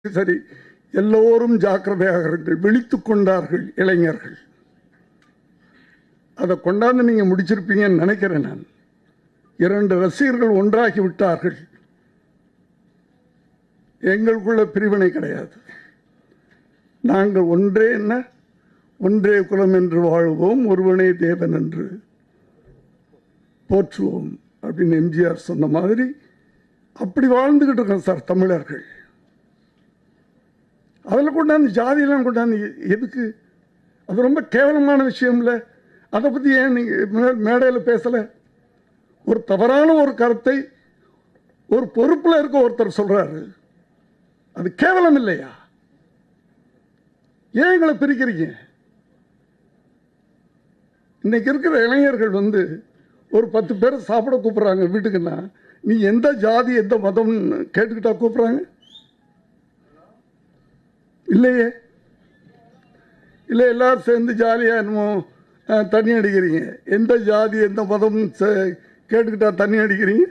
சரி, எல்லோரும் ஜாக்கிரதையாக இருங்கள். விழித்துக் கொண்டார்கள் இளைஞர்கள். அதை கொண்டாந்து நீங்க முடிச்சிருப்பீங்கன்னு நினைக்கிறேன். நான் 2 ரசிகர்கள் ஒன்றாகி விட்டார்கள். எங்களுக்குள்ள பிரிவினை கிடையாது. நாங்கள் ஒன்றே என்ன, ஒன்றே குலம் என்று வாழ்வோம், ஒருவனே தேவன் என்று போற்றுவோம் அப்படின்னு எம்ஜிஆர் சொன்ன மாதிரி அப்படி வாழ்ந்துகிட்டு இருக்கோம் சார் தமிழர்கள். அதில் கொண்டாந்து ஜாதியெல்லாம் கொண்டாந்து எதுக்கு? அது ரொம்ப கேவலமான விஷயம் இல்லை. அதை பற்றி ஏன் நீங்கள் மேடையில் பேசலை? ஒரு தவறான ஒரு கருத்தை ஒரு பொறுப்பில் இருக்க ஒருத்தர் சொல்றாரு, அது கேவலம் இல்லையா? ஏன் எங்களை பிரிக்கிறீங்க? இன்னைக்கு இருக்கிற இளைஞர்கள் ஒரு 10 பேர் சாப்பிட கூப்பிடுறாங்க வீட்டுக்குன்னா, நீ எந்த ஜாதி எந்த மதம் கேட்டுக்கிட்டா கூப்பிடுறாங்க? இல்லையே. இல்லை, எல்லாரும் சேர்ந்து ஜாலியாக என்னமோ தண்ணி அடிக்கிறீங்க. எந்த ஜாதி எந்த மதம் கேட்டுக்கிட்டா தண்ணி அடிக்கிறீங்க?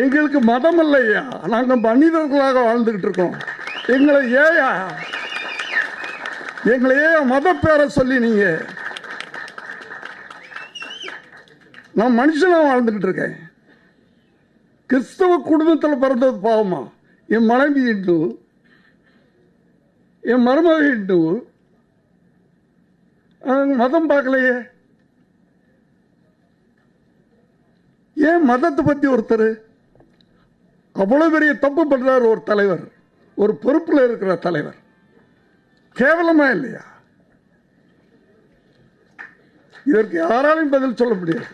எங்களுக்கு மதம் இல்லையா, நாங்கள் மனிதர்களாக வாழ்ந்துகிட்டு இருக்கோம். எங்களை ஏன் மத பேரை சொல்லி நீங்க? நான் மனுஷனா வாழ்ந்துகிட்டு இருக்கேன். கிறிஸ்தவ குடும்பத்தில் பிறந்தது பாவமா? என் மனைவி இந்து, என் மருமக இந்து, மதம் பார்க்கலையே. ஏன் மதத்தை பத்தி ஒருத்தர் அவ்வளவு பெரிய தப்பு பண்றாரு? ஒரு தலைவர், ஒரு பொறுப்புல இருக்கிற தலைவர், கேவலமா இல்லையா? இதற்கு யாராலும் பதில் சொல்ல முடியாது.